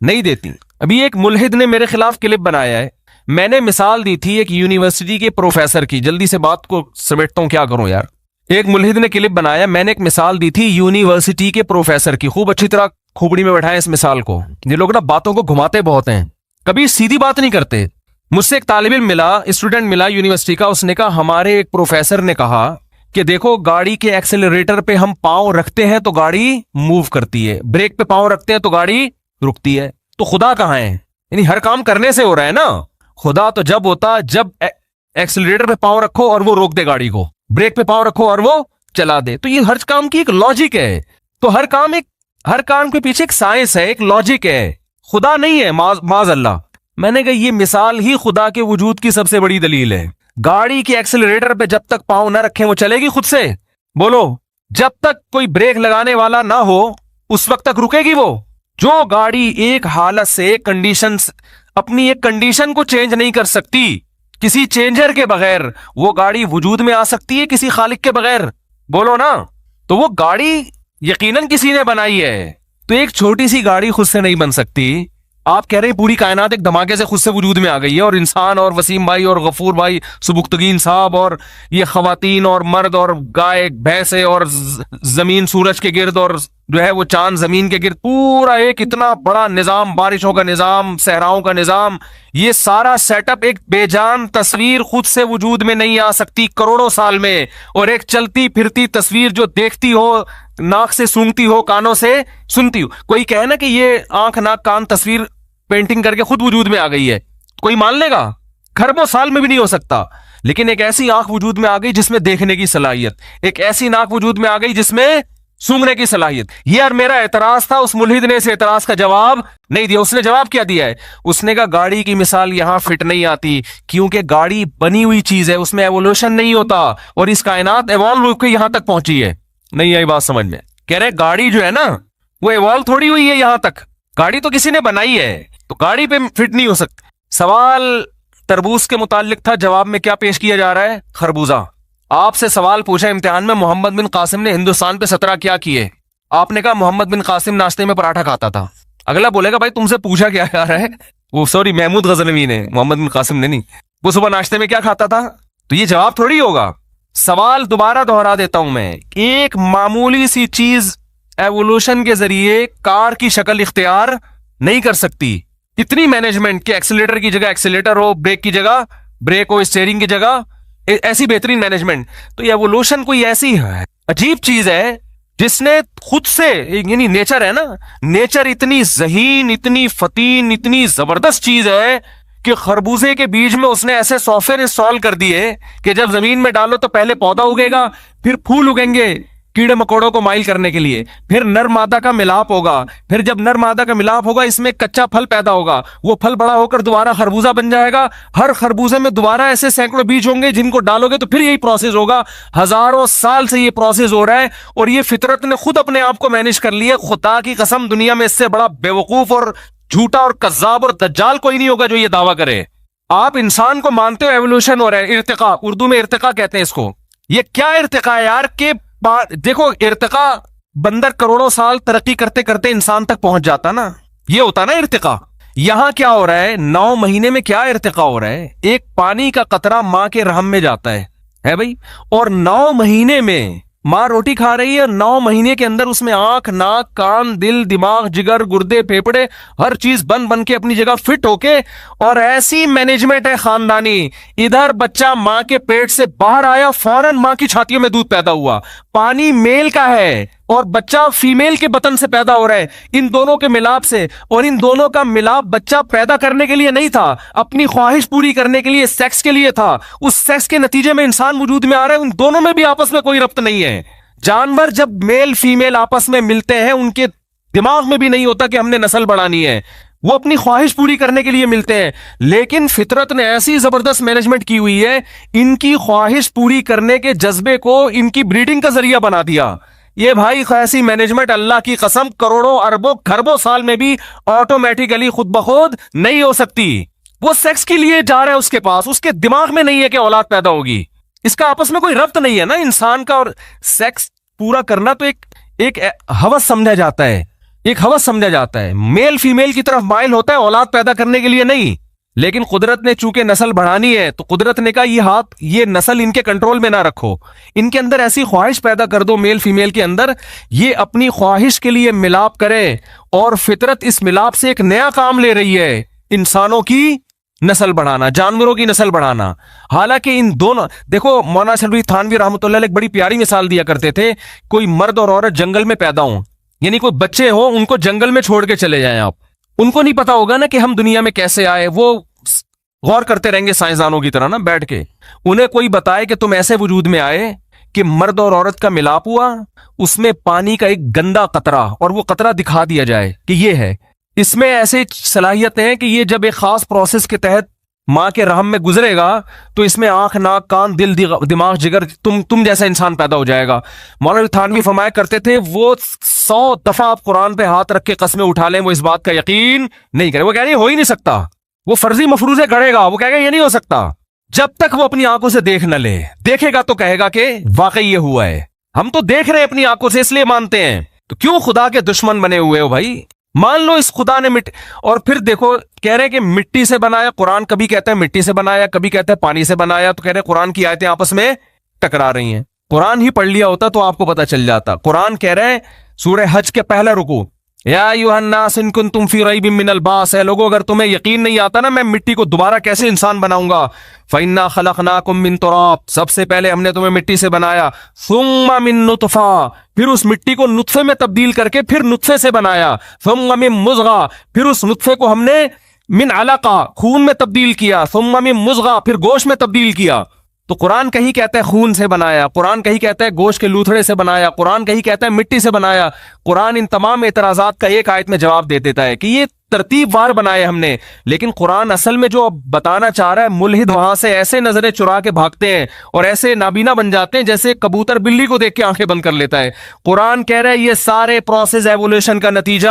نہیں دیتی. ابھی ایک ملحد نے میرے خلاف کلپ بنایا ہے, میں نے مثال دی تھی ایک یونیورسٹی کے پروفیسر کی, جلدی سے بات کو سمیٹتا ہوں, کیا کروں یار. ایک ملحد نے کلپ بنایا, میں نے ایک مثال دی تھی یونیورسٹی کے پروفیسر کی, خوب اچھی طرح کھوپڑی میں بیٹھائے اس مثال کو. یہ لوگ نا باتوں کو گھماتے بہت ہیں, کبھی سیدھی بات نہیں کرتے. مجھ سے ایک طالب علم ملا, اسٹوڈنٹ ملا یونیورسٹی کا, اس نے کہا ہمارے ایک پروفیسر نے کہا کہ دیکھو گاڑی کے ایکسلریٹر پہ ہم پاؤں رکھتے ہیں تو گاڑی موو کرتی ہے, بریک پہ پاؤں رکھتے ہیں تو گاڑی رکتی ہے. تو خدا کہاں ہے؟ یعنی ہر کام کرنے سے ہو رہا ہے نا. خدا تو جب ہوتا جب ایکسلریٹر پہ پاؤں رکھو اور وہ روک دے گاڑی کو, بریک پہ پاؤں رکھو اور وہ چلا دے. تو یہ ہر کام کی ایک لاجک ہے. تو ہر کام کے پیچھے ایک سائنس ہے, ایک لاجک ہے. خدا نہیں ہے معاذ اللہ. میں نے کہا یہ مثال ہی خدا کے وجود کی سب سے بڑی دلیل ہے. گاڑی کے ایکسلریٹر پہ جب تک پاؤں نہ رکھیں وہ چلے گی خود سے؟ بولو. جب تک کوئی بریک لگانے والا نہ ہو اس وقت تک رکے گی وہ. جو گاڑی ایک حالت سے اپنی ایک کنڈیشن کو چینج نہیں کر سکتی, کسی چینجر کے بغیر وہ گاڑی وجود میں آ سکتی ہے کسی خالق کے بغیر؟ بولو نا. تو وہ گاڑی یقیناً کسی نے بنائی ہے, تو ایک چھوٹی سی گاڑی خود سے نہیں بن سکتی. آپ کہہ رہے ہیں پوری کائنات ایک دھماکے سے خود سے وجود میں آ گئی ہے, اور انسان اور وسیم بھائی اور غفور بھائی سبکتگین صاحب اور یہ خواتین اور مرد اور گائے بھینسے اور زمین سورج کے گرد اور جو ہے وہ چاند زمین کے گرد, پورا ایک اتنا بڑا نظام, بارشوں کا نظام, صحراؤں کا نظام, یہ سارا سیٹ اپ ایک بے جان تصویر خود سے وجود میں نہیں آ سکتی کروڑوں سال میں. اور ایک چلتی پھرتی تصویر جو دیکھتی ہو, ناک سے سونگتی ہو, کانوں سے سنتی ہو. کوئی کہے نا کہ یہ آنکھ ناک کان تصویر پینٹنگ کر کے خود وجود میں آ گئی ہے, کوئی مان لے گا؟ خربوں سال میں بھی نہیں ہو سکتا. لیکن ایک ایسی آنکھ وجود میں آ گئی جس میں دیکھنے کی صلاحیت, ایک ایسی ناک وجود میں آ گئی جس میں سونگنے کی صلاحیت. یہ اور میرا اعتراض تھا, اس ملحد نے اس اعتراض کا جواب نہیں دیا. اس نے جواب کیا دیا ہے؟ اس نے کہا گاڑی کی مثال یہاں فٹ نہیں آتی, کیونکہ گاڑی بنی ہوئی چیز ہے, اس میں ایوولوشن نہیں ہوتا, اور اس کائنات ایوالو ہو کے یہاں تک پہنچی ہے. نہیں آئی بات سمجھ میں؟ کہہ رہے گاڑی جو ہے نا وہ ایوالو تھوڑی ہوئی ہے یہاں تک, گاڑی تو کسی نے بنائی ہے, تو گاڑی پہ فٹ نہیں ہو سکتی. سوال تربوز کے متعلق تھا, جواب میں کیا پیش کیا جا رہا ہے؟ خربوزہ. آپ سے سوال پوچھا امتحان میں, محمد بن قاسم نے ہندوستان پہ 17 کیا کیے؟ آپ نے کہا محمد بن قاسم ناشتے میں پراٹھا کھاتا تھا. اگلا بولے گا بھائی تم سے پوچھا کیا جا رہا ہے, وہ سوری محمود غزنوی نے, محمد بن قاسم نے نہیں, وہ صبح ناشتے میں کیا کھاتا تھا؟ تو یہ جواب تھوڑی ہوگا. سوال دوبارہ دہرا دیتا ہوں میں, ایک معمولی سی چیز ایوولوشن کے ذریعے کار کی شکل اختیار نہیں کر سکتی. اتنی مینجمنٹ کہ ایکسیلیٹر کی جگہ ایکسیلیٹر ہو, بریک کی جگہ بریک ہو, اسٹیئرنگ کی جگہ ایسی بہترین مینجمنٹ. تو یہ ایوولوشن کوئی ایسی ہے عجیب چیز ہے جس نے خود سے, یعنی نیچر ہے نا, نیچر اتنی ذہین, اتنی فتین, اتنی زبردست چیز ہے کہ خربوزے کے بیج میں اس نے ایسے سافٹ ویئر انسٹال کر دیے کہ جب زمین میں ڈالو تو پہلے پودا اگے گا, پھر پھول اگیں گے کیڑے مکوڑوں کو مائل کرنے کے لیے, پھر نر مادہ کا ملاپ ہوگا, پھر جب نر مادہ کا ملاپ ہوگا اس میں کچا پھل پیدا ہوگا, وہ پھل بڑا ہو کر دوبارہ خربوزہ بن جائے گا. ہر خربوزے میں دوبارہ ایسے سینکڑوں بیج ہوں گے جن کو ڈالو گے تو پھر یہی پروسیس ہوگا. ہزاروں سال سے یہ پروسیس ہو رہا ہے, اور یہ فطرت نے خود اپنے آپ کو مینج کر لیا. خدا کی قسم دنیا میں اس سے بڑا بیوقوف اور جھوٹا اور کذاب اور دجال کوئی نہیں ہوگا جو یہ دعویٰ کرے. آپ انسان کو مانتے ہو ایوولوشن ہو رہا ہے, ارتقاء, اردو میں ارتقاء کہتے ہیں اس کو. یہ کیا ارتقاء ہے یار, کہ دیکھو ارتقاء بندر کروڑوں سال ترقی کرتے کرتے انسان تک پہنچ جاتا نا, یہ ہوتا نا ارتقاء. یہاں کیا ہو رہا ہے, 9 مہینے میں کیا ارتقاء ہو رہا ہے؟ ایک پانی کا قطرہ ماں کے رحم میں جاتا ہے بھائی, اور 9 مہینے میں ماں روٹی کھا رہی ہے, 9 مہینے کے اندر اس میں آنکھ, ناک, کان, دل, دماغ, جگر, گردے, پھیپڑے, ہر چیز بن کے اپنی جگہ فٹ ہو کے, اور ایسی مینجمنٹ ہے خاندانی. ادھر بچہ ماں کے پیٹ سے باہر آیا, فوراً ماں کی چھاتیوں میں دودھ پیدا ہوا, پانی میل کا ہے اور بچہ فیمیل کے بطن سے پیدا ہو رہا ہے, ان دونوں کے ملاپ سے. اور ان دونوں کا ملاپ بچہ پیدا کرنے کے لیے نہیں تھا, اپنی خواہش پوری کرنے کے لیے, سیکس کے لیے تھا. اس سیکس کے نتیجے میں انسان وجود میں آ رہا ہے. ان دونوں میں بھی آپس میں کوئی ربط نہیں ہے. جانور جب میل فیمیل آپس میں ملتے ہیں ان کے دماغ میں بھی نہیں ہوتا کہ ہم نے نسل بڑھانی ہے, وہ اپنی خواہش پوری کرنے کے لیے ملتے ہیں. لیکن فطرت نے ایسی زبردست مینجمنٹ کی ہوئی ہے, ان کی خواہش پوری کرنے کے جذبے کو ان کی بریڈنگ کا ذریعہ بنا دیا. یہ بھائی ایسی مینجمنٹ اللہ کی قسم کروڑوں اربوں کھربوں سال میں بھی آٹومیٹیکلی خود بخود نہیں ہو سکتی. وہ سیکس کے لیے جا رہا ہے اس کے پاس, اس کے دماغ میں نہیں ہے کہ اولاد پیدا ہوگی. اس کا آپس میں کوئی ربط نہیں ہے نا انسان کا. اور سیکس پورا کرنا تو ایک ہوس سمجھا جاتا ہے, ایک ہوس سمجھا جاتا ہے. میل فیمیل کی طرف مائل ہوتا ہے اولاد پیدا کرنے کے لیے نہیں. لیکن قدرت نے چونکہ نسل بڑھانی ہے تو قدرت نے کہا یہ نسل ان کے کنٹرول میں نہ رکھو, ان کے اندر ایسی خواہش پیدا کر دو میل فیمیل کے اندر, یہ اپنی خواہش کے لیے ملاپ کرے. اور فطرت اس ملاپ سے ایک نیا کام لے رہی ہے, انسانوں کی نسل بڑھانا, جانوروں کی نسل بڑھانا. حالانکہ ان دونوں, دیکھو مولانا شلوی تھانوی رحمۃ اللہ علیہ ایک بڑی پیاری مثال دیا کرتے تھے, کوئی مرد اور عورت جنگل میں پیدا ہوں, یعنی کوئی بچے ہو ان کو جنگل میں چھوڑ کے چلے جائیں آپ, ان کو نہیں پتا ہوگا نا کہ ہم دنیا میں کیسے آئے. وہ غور کرتے رہیں گے سائنسدانوں کی طرح نا بیٹھ کے, انہیں کوئی بتائے کہ تم ایسے وجود میں آئے کہ مرد اور عورت کا ملاپ ہوا, اس میں پانی کا ایک گندا قطرہ, اور وہ قطرہ دکھا دیا جائے کہ یہ ہے, اس میں ایسے صلاحیت ہے کہ یہ جب ایک خاص پروسیس کے تحت ماں کے رحم میں گزرے گا تو اس میں آنکھ, ناک, کان, دل, دماغ, جگر, تم جیسا انسان پیدا ہو جائے گا. مولانا تھانوی فرمایا کرتے تھے وہ 100 دفعہ آپ قرآن پہ ہاتھ رکھ کے قسمیں اٹھا لیں, وہ اس بات کا یقین نہیں کرے. وہ کہہ رہے ہو ہی نہیں سکتا, وہ فرضی مفروضے گڑے گا, وہ کہے گا یہ نہیں ہو سکتا. جب تک وہ اپنی آنکھوں سے دیکھ نہ لے, دیکھے گا تو کہے گا کہ واقعی یہ ہوا ہے. ہم تو دیکھ رہے ہیں اپنی آنکھوں سے, اس لیے مانتے ہیں. تو کیوں خدا کے دشمن بنے ہوئے ہو بھائی؟ مان لو اس خدا نے اور پھر دیکھو کہہ رہے کہ مٹی سے بنایا، قرآن کبھی کہتا ہے مٹی سے بنایا، کبھی کہتا ہے پانی سے بنایا، تو کہہ رہے قرآن کی آیتیں آپس میں ٹکرا رہی ہیں۔ قرآن ہی پڑھ لیا ہوتا تو آپ کو پتہ چل جاتا۔ قرآن کہہ رہے ہیں سورہ حج کے پہلا رکوع، یا ایھا الناس ان کنتم فی ریب من البعث، اے لوگو اگر تمہیں یقین نہیں آتا نا میں مٹی کو دوبارہ کیسے انسان بناؤں گا، فإنا خلقناکم من تراب، سب سے پہلے ہم نے تمہیں مٹی سے بنایا، ثم من نطفہ، پھر اس مٹی کو نطفے میں تبدیل کر کے پھر نطفے سے بنایا، ثم من مضغہ، پھر اس نطفے کو ہم نے من علقہ خون میں تبدیل کیا، ثم من مضغہ پھر گوشت میں تبدیل کیا۔ تو قرآن کہیں کہتا ہے خون سے بنایا، قرآن کہیں کہتا ہے گوشت کے لوتھڑے سے بنایا، قرآن کہیں کہتا ہے مٹی سے بنایا۔ قرآن ان تمام اعتراضات کا ایک آیت میں جواب دے دیتا ہے کہ یہ ترتیب وار بنائے ہم نے، لیکن قرآن اصل میں جو بتانا چاہ رہا ہے ملحد وہاں سے ایسے نظریں چرا کے بھاگتے ہیں اور ایسے نابینا بن جاتے ہیں جیسے کبوتر بلی کو دیکھ کے آنکھیں بند کر لیتا ہے۔ قرآن کہہ رہا ہے یہ سارے پروسیس ایوولوشن کا نتیجہ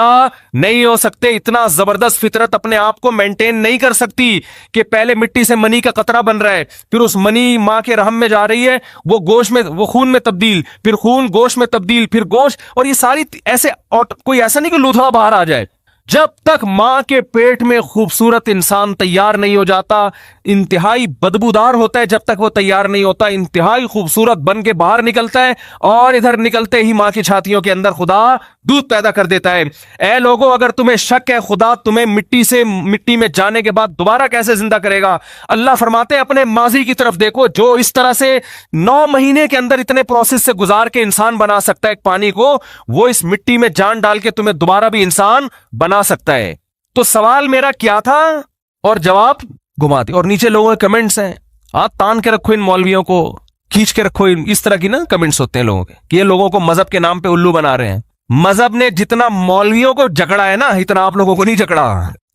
نہیں ہو سکتے، اتنا زبردست فطرت اپنے آپ کو مینٹین نہیں کر سکتی کہ پہلے مٹی سے منی کا قطرہ بن رہا ہے، پھر اس منی ماں کے رحم میں جا رہی ہے، وہ گوشت میں، وہ خون میں تبدیل، پھر خون گوشت میں تبدیل، پھر گوشت، اور یہ ساری ایسے کوئی ایسا نہیں کہ لوتھڑا باہر آ جائے۔ جب تک ماں کے پیٹ میں خوبصورت انسان تیار نہیں ہو جاتا، انتہائی بدبودار ہوتا ہے، جب تک وہ تیار نہیں ہوتا انتہائی خوبصورت بن کے باہر نکلتا ہے، اور ادھر نکلتے ہی ماں کی چھاتیوں کے اندر خدا دودھ پیدا کر دیتا ہے۔ اے لوگوں اگر تمہیں شک ہے خدا تمہیں مٹی میں جانے کے بعد دوبارہ کیسے زندہ کرے گا، اللہ فرماتے ہیں اپنے ماضی کی طرف دیکھو، جو اس طرح سے 9 مہینے کے اندر اتنے پروسیس سے گزار کے انسان بنا سکتا ہے ایک پانی کو، وہ اس مٹی میں جان ڈال کے تمہیں دوبارہ بھی انسان بنا سکتا ہے۔ تو سوال میرا کیا تھا اور جواب گھما دی، اور نیچے لوگوں کے کمنٹس ہیں، ہاتھ تان کے رکھو ان مولویوں کو، کھینچ کے رکھو، اس طرح کی نا کمنٹس ہوتے ہیں لوگوں کے کہ یہ لوگوں کو مذہب کے نام پہ الو بنا رہے ہیں۔ مذہب نے جتنا مولویوں کو جکڑا ہے نا اتنا آپ لوگوں کو نہیں جکڑا۔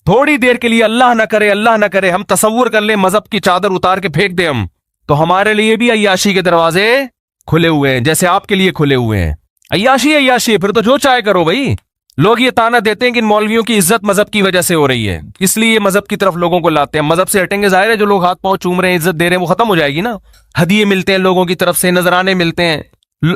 تھوڑی دیر کے لیے اللہ نہ کرے، اللہ نہ کرے ہم تصور کر لیں مذہب کی چادر اتار کے پھینک دیں ہم، تو ہمارے لیے بھی عیاشی کے دروازے کھلے ہوئے ہیں جیسے آپ کے لیے کھلے ہوئے ہیں۔ عیاشی عیاشی پھر تو جو چاہے کرو بھائی۔ لوگ یہ تانا دیتے ہیں کہ ان مولویوں کی عزت مذہب کی وجہ سے ہو رہی ہے، اس لیے یہ مذہب کی طرف لوگوں کو لاتے ہیں۔ مذہب سے ہٹیں گے ظاہر ہے جو لوگ ہاتھ پاؤں چوم رہے ہیں، عزت دے رہے ہیں، وہ ختم ہو جائے گی نا۔ ہدیے ملتے ہیں لوگوں کی طرف سے، نذرانے ملتے ہیں،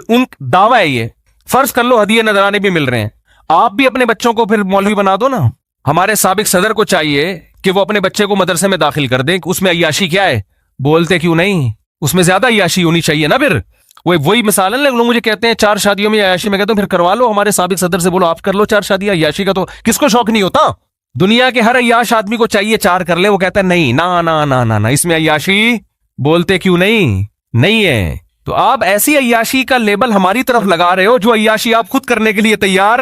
ان دعویٰ ہے یہ، فرض کر لو ہدیے نذرانے بھی مل رہے ہیں، آپ بھی اپنے بچوں کو پھر مولوی بنا دو نا۔ ہمارے سابق صدر کو چاہیے کہ وہ اپنے بچے کو مدرسے میں داخل کر دیں، اس میں عیاشی کیا ہے، بولتے کیوں نہیں، اس میں زیادہ عیاشی ہونی چاہیے نا۔ پھر وہی مثال ہے، لوگ مجھے کہتے ہیں 4 شادیوں میں عیاشی، میں کہتا ہوں پھر کروا لو، ہمارے سابق صدر سے بولو آپ کر لو 4 شادیاں، عیاشی کا تو کس کو شوق نہیں ہوتا؟ دنیا کے ہر عیاش آدمی کو چاہیے 4 کر لے، وہ کہتا ہے نہیں نا نا نا نا نا، اس میں عیاشی، بولتے کیوں نہیں ہے۔ تو آپ ایسی عیاشی کا لیبل ہماری طرف لگا رہے ہو جو عیاشی آپ خود کرنے کے لیے تیار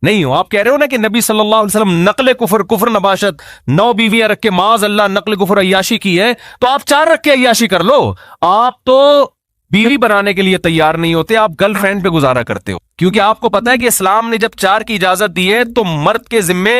نہیں ہو۔ آپ کہہ رہے ہو نا کہ نبی صلی اللہ علیہ وسلم نقل کفر نباشت، 9 بیویاں رکھ کے معاذ اللہ نقل کفر عیاشی کی ہے، تو آپ 4 رکھ کے عیاشی کر لو۔ آپ تو بیوی بنانے کے لیے تیار نہیں ہوتے، آپ گرل فرینڈ پہ گزارا کرتے ہو، کیونکہ آپ کو پتا ہے کہ اسلام نے جب 4 کی اجازت دی ہے تو مرد کے ذمے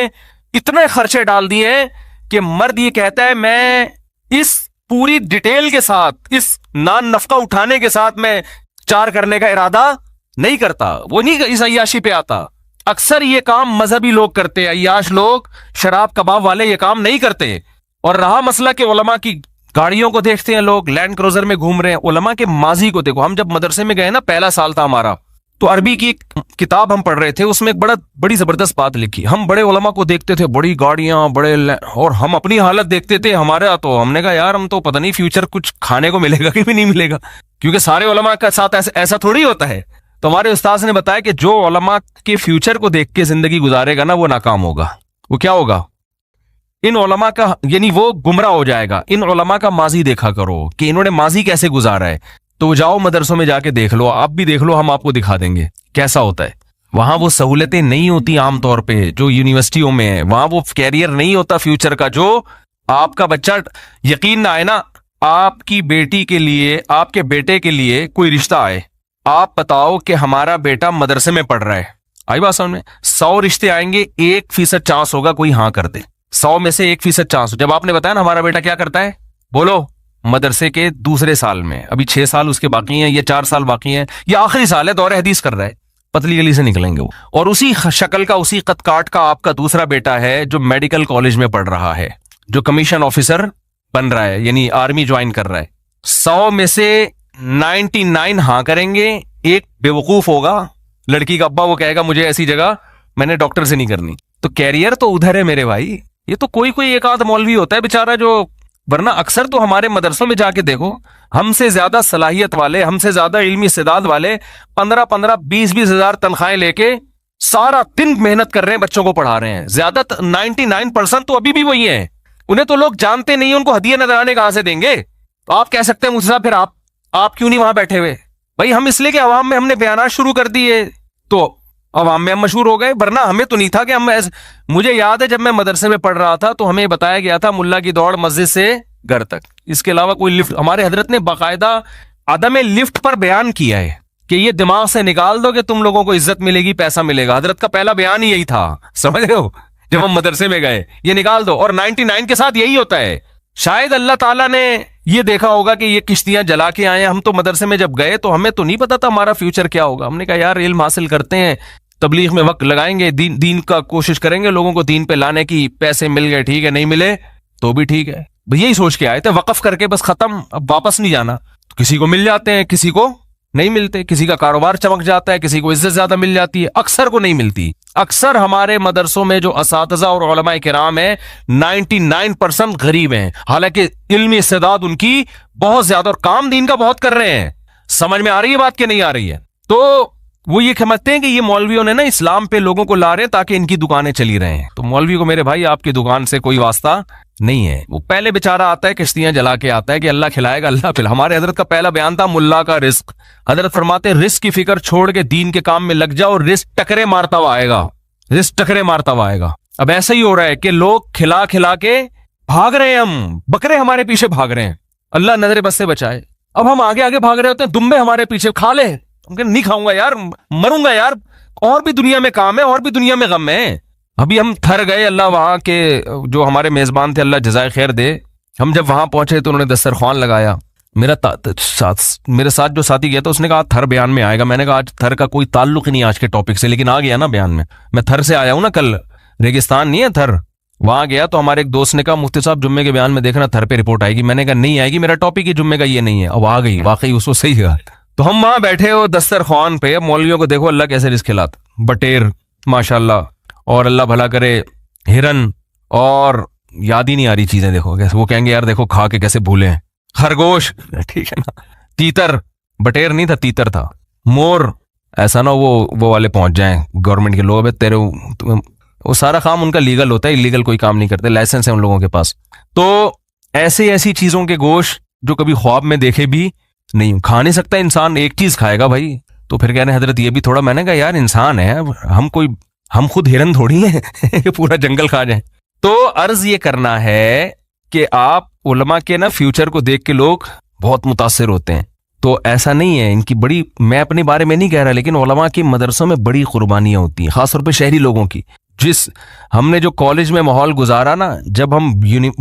اتنے خرچے ڈال دیے ہیں کہ مرد یہ کہتا ہے میں اس پوری ڈیٹیل کے ساتھ، اس نان نفقہ اٹھانے کے ساتھ میں 4 کرنے کا ارادہ نہیں کرتا، وہ نہیں اس عیاشی پہ آتا۔ اکثر یہ کام مذہبی لوگ کرتے ہیں، عیاش لوگ، شراب کباب والے یہ کام نہیں کرتے۔ اور رہا مسئلہ کہ علماء کی گاڑیوں کو دیکھتے ہیں لوگ، لینڈ کروزر میں گھوم رہے ہیں، علماء کے ماضی کو دیکھو۔ ہم جب مدرسے میں گئے نا، پہلا سال تھا ہمارا، تو عربی کی ایک کتاب ہم پڑھ رہے تھے، اس میں ایک بڑی زبردست بات لکھی۔ ہم بڑے علماء کو دیکھتے تھے، بڑی گاڑیاں، اور ہم اپنی حالت دیکھتے تھے ہمارا، تو ہم نے کہا یار ہم تو پتہ نہیں فیوچر کچھ کھانے کو ملے گا کہ بھی نہیں ملے گا، کیونکہ سارے علماء کا ساتھ ایسا تھوڑی ہوتا ہے۔ تو ہمارے استاذ نے بتایا کہ جو علماء کے فیوچر کو دیکھ کے زندگی گزارے گا نا وہ ناکام ہوگا۔ وہ کیا ہوگا؟ ان علماء کا، یعنی وہ گمراہ ہو جائے گا۔ ان علماء کا ماضی دیکھا کرو کہ انہوں نے ماضی کیسے گزارا ہے، تو جاؤ مدرسوں میں جا کے دیکھ لو، آپ بھی دیکھ لو، ہم آپ کو دکھا دیں گے کیسا ہوتا ہے۔ وہاں وہ سہولتیں نہیں ہوتی عام طور پہ جو یونیورسٹیوں میں ہے، وہاں وہ کیریئر نہیں ہوتا فیوچر کا جو آپ کا بچہ، یقین نہ آئے نا، آپ کی بیٹی کے لیے، آپ کے بیٹے کے لیے کوئی رشتہ آئے، آپ بتاؤ کہ ہمارا بیٹا مدرسے میں پڑھ رہا ہے، آئی بات سمجھ میں؟ 100 رشتے آئیں گے، 1% چانس ہوگا کوئی ہاں کر دے، 100 میں سے 1% چانس۔ جب آپ نے بتایا نا ہمارا بیٹا کیا کرتا ہے، بولو مدرسے کے دوسرے سال میں، ابھی 6 سال اس کے باقی ہیں، یا 4 سال باقی ہیں، یا آخری سال ہے، دور حدیث کر رہا ہے، پتلی گلی سے نکلیں گے وہ، اور اسی شکل کا، اسی قد کاٹ کا آپ کا دوسرا بیٹا ہے جو میڈیکل کالج میں پڑھ رہا ہے، جو کمیشن آفیسر بن رہا ہے، یعنی آرمی جوائن کر رہا ہے۔ 100 میں سے 99 ہاں کریں گے، ایک بے وقوف ہوگا لڑکی کا ابا وہ کہے گا مجھے ایسی جگہ میں نے ڈاکٹر سے نہیں کرنی. تو کیریئر تو ادھر ہے میرے بھائی. یہ تو کوئی کوئی ایک آدھ مولوی ہوتا ہے بیچارہ جو, ورنہ اکثر تو ہمارے مدرسوں میں جا کے دیکھو, ہم سے زیادہ صلاحیت والے, ہم سے زیادہ علمی استعداد والے 15-20 ہزار تنخواہیں لے کے سارا دن محنت کر رہے ہیں, بچوں کو پڑھا رہے ہیں. زیادہ 99% تو ابھی بھی وہی ہیں. انہیں تو لوگ جانتے نہیں, ان کو ہدیہ نذرانے کہاں سے دیں گے. تو آپ کہہ سکتے ہیں مجھ سے پھر آپ کیوں نہیں وہاں بیٹھے ہوئے؟ بھائی ہم اس لیے کہ عوام میں ہم نے بیانات شروع کر دیے تو عوام میں ہم مشہور ہو گئے, ورنہ ہمیں تو نہیں تھا کہ ہم مجھے یاد ہے جب میں مدرسے میں پڑھ رہا تھا تو ہمیں بتایا گیا تھا ملا کی دوڑ مسجد سے گھر تک, اس کے علاوہ کوئی لفٹ. ہمارے حضرت نے باقاعدہ عدم لفٹ پر بیان کیا ہے کہ یہ دماغ سے نکال دو کہ تم لوگوں کو عزت ملے گی, پیسہ ملے گا. حضرت کا پہلا بیان ہی یہی تھا, سمجھ رہے ہو, جب ہم مدرسے میں گئے یہ نکال دو. اور 99 کے ساتھ یہی ہوتا ہے. شاید اللہ تعالیٰ نے یہ دیکھا ہوگا کہ یہ کشتیاں جلا کے آئے ہیں. ہم تو مدرسے میں جب گئے تو ہمیں تو نہیں پتا تھا ہمارا فیوچر کیا ہوگا. ہم نے کہا یار علم حاصل کرتے ہیں, تبلیغ میں وقت لگائیں گے, دین کا کوشش کریں گے لوگوں کو دین پہ لانے کی. پیسے مل گئے ٹھیک ہے, نہیں ملے تو بھی ٹھیک ہے. یہی سوچ کے آئے تھے, وقف کر کے بس ختم, اب واپس نہیں جانا. کسی کو مل جاتے ہیں, کسی کو نہیں ملتے, کسی کا کاروبار چمک جاتا ہے, کسی کو عزت زیادہ مل جاتی ہے, اکثر کو نہیں ملتی. اکثر ہمارے مدرسوں میں جو اساتذہ اور علماء کرام ہیں 99% غریب ہیں, حالانکہ علمی استعداد ان کی بہت زیادہ اور کام دین کا بہت کر رہے ہیں. سمجھ میں آ رہی ہے بات کہ نہیں آ رہی ہے؟ تو وہ یہ سمجھتے ہیں کہ یہ مولویوں نے نا اسلام پہ لوگوں کو لا رہے ہیں تاکہ ان کی دکانیں چلی رہے ہیں. تو مولوی کو میرے بھائی آپ کی دکان سے کوئی واسطہ نہیں ہے. وہ پہلے بیچارہ آتا ہے کشتیاں جلا کے آتا ہے کہ اللہ کھلائے گا اللہ پھر. ہمارے حضرت کا پہلا بیان تھا ملا کا رزق. حضرت فرماتے ہیں رزق کی فکر چھوڑ کے دین کے کام میں لگ جاؤ اور رزق ٹکرے مارتا ہوا آئے گا, رزق ٹکرے مارتا ہوا آئے گا. اب ایسا ہی ہو رہا ہے کہ لوگ کھلا کھلا کے بھاگ رہے ہیں, ہم بکرے ہمارے پیچھے بھاگ رہے ہیں, اللہ نظر بس سے بچائے. اب ہم آگے آگے بھاگ رہے ہوتے ہیں, دمبے ہمارے پیچھے کھا لے, نہیں کھاؤں گا یار, مروں گا یار, اور بھی دنیا میں کام ہے, اور بھی دنیا میں غم ہے. ابھی ہم تھر گئے, اللہ وہاں کے جو ہمارے میزبان تھے اللہ جزائے خیر دے, ہم جب وہاں پہنچے تو انہوں نے دسترخوان لگایا. میرے ساتھ جو ساتھی گیا تھا اس نے کہا تھر بیان میں آئے گا. میں نے کہا آج تھر کا کوئی تعلق ہی نہیں آج کے ٹاپک سے, لیکن آ گیا نا بیان میں. میں تھر سے آیا ہوں نا, کل ریگستان نہیں ہے تھر, وہاں گیا تو ہمارے ایک دوست نے کہا مفتی صاحب جمعے کے بیان میں دیکھنا تھر پہ رپورٹ آئے گی. میں نے کہا نہیں آئے گی, میرا ٹاپک ہی جمعے کا یہ نہیں ہے. اب آ گئی, واقعی اس کو صحیح کہا. تو ہم وہاں بیٹھے ہو دسترخوان پہ, مولویوں کو دیکھو اللہ کیسے رزق کھلاتا, بٹیر ماشاءاللہ, اور اللہ بھلا کرے ہرن, اور یاد ہی نہیں آ رہی چیزیں دیکھو کیسے, وہ کہیں گے یار دیکھو کھا کے کیسے بھولے ہیں, خرگوش ٹھیک ہے نا, تیتر, بٹیر نہیں تھا تیتر تھا, مور, ایسا نہ وہ والے پہنچ جائیں گورنمنٹ کے لوگ, تیرے وہ سارا کام ان کا لیگل ہوتا ہے, انلیگل کوئی کام نہیں کرتے, لائسنس ہے ان لوگوں کے پاس. تو ایسی چیزوں کے گوشت جو کبھی خواب میں دیکھے بھی نہیں, کھا نہیں سکتا انسان, ایک چیز کھائے گا بھائی. تو پھر کہہ رہے ہیں حضرت یہ بھی تھوڑا, میں نے کہا یار انسان ہے, ہم خود ہرن تھوڑی ہیں کہ پورا جنگل کھا جائیں. تو عرض یہ کرنا ہے کہ آپ علماء کے نا فیوچر کو دیکھ کے لوگ بہت متاثر ہوتے ہیں. تو ایسا نہیں ہے, ان کی بڑی, میں اپنے بارے میں نہیں کہہ رہا, لیکن علماء کی مدرسوں میں بڑی قربانیاں ہوتی ہیں, خاص طور پہ شہری لوگوں کی. ہم نے جو کالج میں ماحول گزارا نا, جب ہم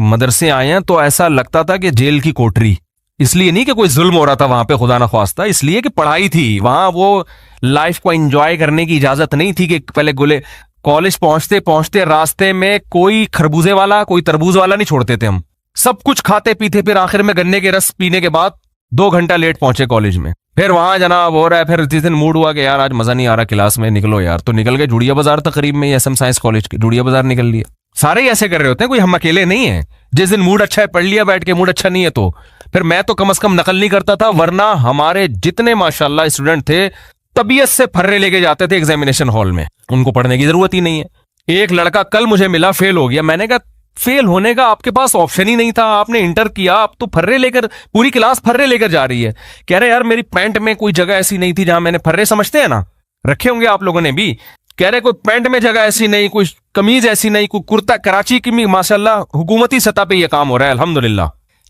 مدرسے آئے ہیں تو ایسا لگتا تھا کہ جیل کی کوٹری. اس لیے نہیں کہ کوئی ظلم ہو رہا تھا وہاں پہ خدا نہ خواستہ, اس لیے کہ پڑھائی تھی وہاں, وہ لائف کو انجوائے کرنے کی اجازت نہیں تھی کہ پہلے گلے کالج پہنچتے پہنچتے راستے میں کوئی خربوزے والا کوئی تربوز والا نہیں چھوڑتے تھے. ہم سب کچھ کھاتے پیتے, پھر آخر میں گنے کے رس پینے کے بعد 2 گھنٹہ لیٹ پہنچے کالج میں. پھر وہاں جناب ہو رہا ہے, پھر جس دن موڈ ہوا کہ یار آج مزہ نہیں آ رہا کلاس میں, نکلو یار, تو نکل گئے جوڑیا بازار تقریب میں, ایس ایم سائنس کالج کے جوڑیا بازار نکل لیا. سارے ہی ایسے کر رہے ہوتے ہیں, کوئی ہم اکیلے نہیں ہیں. جس دن موڈ اچھا ہے پڑھ لیا بیٹھ کے, موڈ اچھا نہیں ہے تو پھر میں تو کم از کم نقل نہیں کرتا تھا, ورنہ ہمارے جتنے ماشاءاللہ اسٹوڈنٹ تھے طبیعت سے پھرے لے کے جاتے تھے ایگزامینیشن ہال میں, ان کو پڑھنے کی ضرورت ہی نہیں ہے. ایک لڑکا کل مجھے ملا, فیل ہو گیا. میں نے کہا فیل ہونے کا آپ کے پاس آپشن ہی نہیں تھا, آپ نے انٹر کیا, آپ تو پھرے لے کر, پوری کلاس پھرے لے کر جا رہی ہے. کہہ رہے یار میری پینٹ میں کوئی جگہ ایسی نہیں تھی جہاں میں نے پھرے, سمجھتے ہیں نا, رکھے ہوں گے آپ لوگوں نے بھی. کہہ رہے کوئی پینٹ میں جگہ ایسی نہیں, کوئی قمیض ایسی نہیں, کوئی کرتا. کراچی کی بھی ماشاءاللہ حکومتی سطح پہ یہ کام ہو رہا ہے الحمدللہ.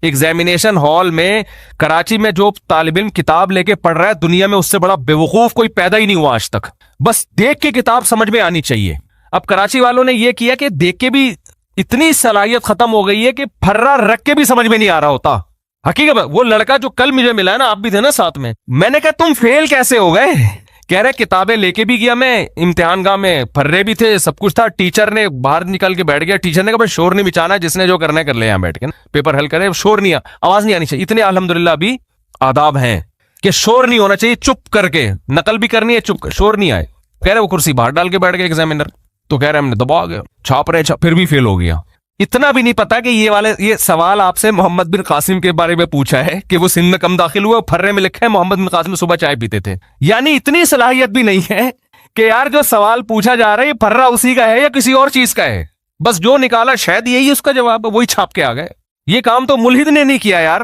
ایگزامینیشن ہال میں کراچی میں جو طالب علم کتاب لے کے پڑھ رہا ہے, دنیا میں اس سے بڑا بے وقوف کوئی پیدا ہی نہیں ہوا آج تک. بس دیکھ کے کتاب سمجھ میں آنی چاہیے. اب کراچی والوں نے یہ کیا کہ دیکھ کے بھی اتنی صلاحیت ختم ہو گئی ہے کہ پھرا رکھ کے بھی سمجھ میں نہیں آ رہا ہوتا. حقیقت وہ لڑکا جو کل مجھے ملا ہے نا, آپ بھی تھے نا ساتھ میں, میں نے کہا تم فیل کیسے ہو گئے؟ کہہ رہے کتابیں لے کے بھی گیا میں امتحان گاہ میں, پھرے بھی تھے, سب کچھ تھا. ٹیچر نے باہر نکل کے بیٹھ گیا, ٹیچر نے کہا شور نہیں مچانا, جس نے جو کرنا ہے کر لے, یہاں بیٹھ کے پیپر حل کرے, شور نہیں, آواز نہیں آنی چاہیے. اتنے الحمدللہ ابھی آداب ہیں کہ شور نہیں ہونا چاہیے, چپ کر کے نقل بھی کرنی ہے, چپ کر, شور نہیں آئے. کہہ رہے وہ کرسی باہر ڈال کے بیٹھ گئے ایگزامینر, تو کہہ رہے ہم نے دبا گیا, چھاپ رہے پھر بھی فیل ہو گیا. اتنا بھی نہیں پتا کہ یہ سوال آپ سے محمد بن قاسم کے بارے میں پوچھا ہے کہ وہ سندھ میں کم داخل ہوئے, پھرے میں لکھا ہے محمد بن قاسم صبح چائے پیتے تھے. یعنی اتنی صلاحیت بھی نہیں ہے کہ یار جو سوال پوچھا جا رہا ہے یہ پھرا اسی کا ہے یا کسی اور چیز کا ہے, بس جو نکالا شاید یہی اس کا جواب ہے, وہی چھاپ کے آ گئے. یہ کام تو ملحد نے نہیں کیا یار.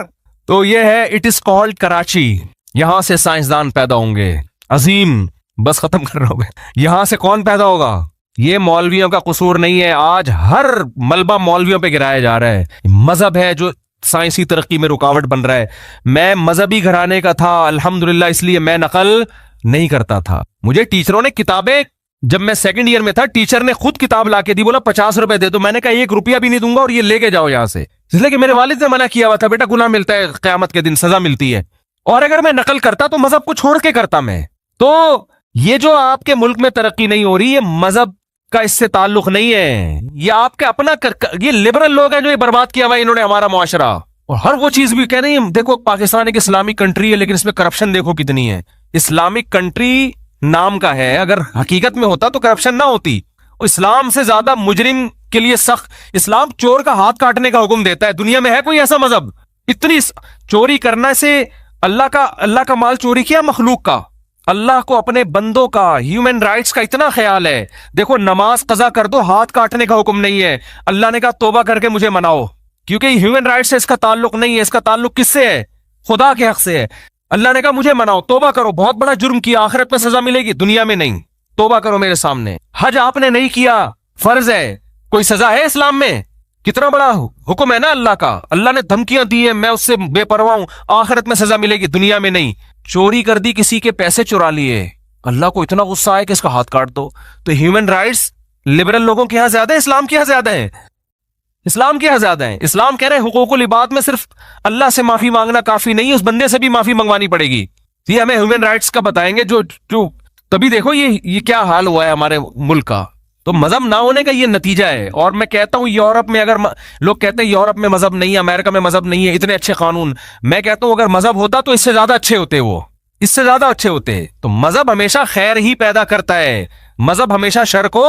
تو یہ ہے اٹ از کالڈ کراچی, یہاں سے سائنسدان پیدا ہوں گے عظیم. بس ختم کر رہا ہوں میں. یہاں سے کون پیدا ہوگا؟ یہ مولویوں کا قصور نہیں ہے, آج ہر ملبہ مولویوں پہ گرایا جا رہا ہے. مذہب ہے جو سائنسی ترقی میں رکاوٹ بن رہا ہے. میں مذہبی گھرانے کا تھا الحمدللہ, اس لیے میں نقل نہیں کرتا تھا. مجھے ٹیچروں نے کتابیں, جب میں سیکنڈ ایئر میں تھا ٹیچر نے خود کتاب لا کے دی, بولا 50 روپے دے دو. میں نے کہا 1 روپیہ بھی نہیں دوں گا اور یہ لے کے جاؤ یہاں سے, اس لیے کہ میرے والد نے منع کیا ہوا تھا, بیٹا گناہ ملتا ہے, قیامت کے دن سزا ملتی ہے. اور اگر میں نقل کرتا تو مذہب کو چھوڑ کے کرتا میں. تو یہ جو آپ کے ملک میں ترقی نہیں ہو رہی, یہ مذہب کا اس سے تعلق نہیں ہے, یہ آپ کے اپنا یہ لبرل لوگ ہیں جو یہ برباد کیا ہوا ہے انہوں نے ہمارا معاشرہ. اور ہر وہ چیز بھی کہہ رہے ہیں, دیکھو پاکستان ایک اسلامک کنٹری ہے لیکن اس میں کرپشن دیکھو کتنی ہے. اسلامک کنٹری نام کا ہے, اگر حقیقت میں ہوتا تو کرپشن نہ ہوتی. اسلام سے زیادہ مجرم کے لیے سخت, اسلام چور کا ہاتھ کاٹنے کا حکم دیتا ہے. دنیا میں ہے کوئی ایسا مذہب؟ اتنی چوری کرنا سے اللہ کا مال چوری کیا مخلوق کا, اللہ کو اپنے بندوں کا ہیومن رائٹس کا اتنا خیال ہے. دیکھو نماز قضا کر دو, ہاتھ کاٹنے کا حکم نہیں ہے. اللہ نے کہا توبہ کر کے مجھے مناؤ, کیونکہ ہیومن رائٹ سے اس کا تعلق نہیں ہے, اس کا تعلق کس سے ہے؟ خدا کے حق سے ہے. اللہ نے کہا مجھے مناؤ, توبہ کرو, بہت بڑا جرم کیا, آخرت میں سزا ملے گی, دنیا میں نہیں. توبہ کرو میرے سامنے. حج آپ نے نہیں کیا, فرض ہے, کوئی سزا ہے اسلام میں؟ کتنا بڑا حکم ہے نا اللہ کا. اللہ نے دھمکیاں دی ہیں, میں اس سے بے پرواہ ہوں, آخرت میں سزا ملے گی, دنیا میں نہیں. چوری کر دی, کسی کے پیسے چرا لیے, اللہ کو اتنا غصہ آئے کہ اس کا ہاتھ کاٹ دو. تو ہیومن رائٹس لبرل لوگوں کے یہاں زیادہ ہے, اسلام کے یہاں زیادہ ہے. اسلام کے یہاں زیادہ ہے. اسلام کہہ رہے ہیں حقوق العباد میں صرف اللہ سے معافی مانگنا کافی نہیں, اس بندے سے بھی معافی منگوانی پڑے گی. یہ ہمیں ہیومن رائٹس کا بتائیں گے جو تبھی دیکھو یہ کیا حال ہوا ہے ہمارے ملک کا. تو مذہب نہ ہونے کا یہ نتیجہ ہے. اور میں کہتا ہوں یورپ میں, اگر لوگ کہتے ہیں یورپ میں مذہب نہیں ہے, امریکہ میں مذہب نہیں ہے, اتنے اچھے قانون, میں کہتا ہوں اگر مذہب ہوتا تو اس سے زیادہ اچھے ہوتے, وہ اس سے زیادہ اچھے ہوتے. تو مذہب ہمیشہ خیر ہی پیدا کرتا ہے. مذہب ہمیشہ شر کو,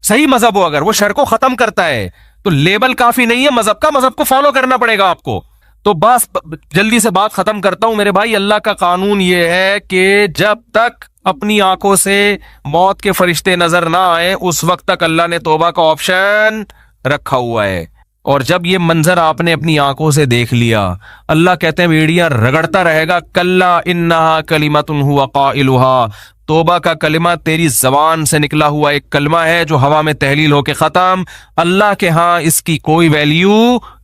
صحیح مذہب ہو اگر, وہ شر کو ختم کرتا ہے. تو لیبل کافی نہیں ہے مذہب کا, مذہب کو فالو کرنا پڑے گا آپ کو. تو بس جلدی سے بات ختم کرتا ہوں میرے بھائی. اللہ کا قانون یہ ہے کہ جب تک اپنی آنکھوں سے موت کے فرشتے نظر نہ آئے اس وقت تک اللہ نے توبہ کا آپشن رکھا ہوا ہے. اور جب یہ منظر آپ نے اپنی آنکھوں سے دیکھ لیا, اللہ کہتے ہیں بیڑیاں رگڑتا رہے گا, کلا انہا کلمۃ ہوا قائلھا, توبہ کا کلمہ تیری زبان سے نکلا ہوا ایک کلمہ ہے جو ہوا میں تحلیل ہو کے ختم. اللہ کے ہاں اس کی کوئی ویلیو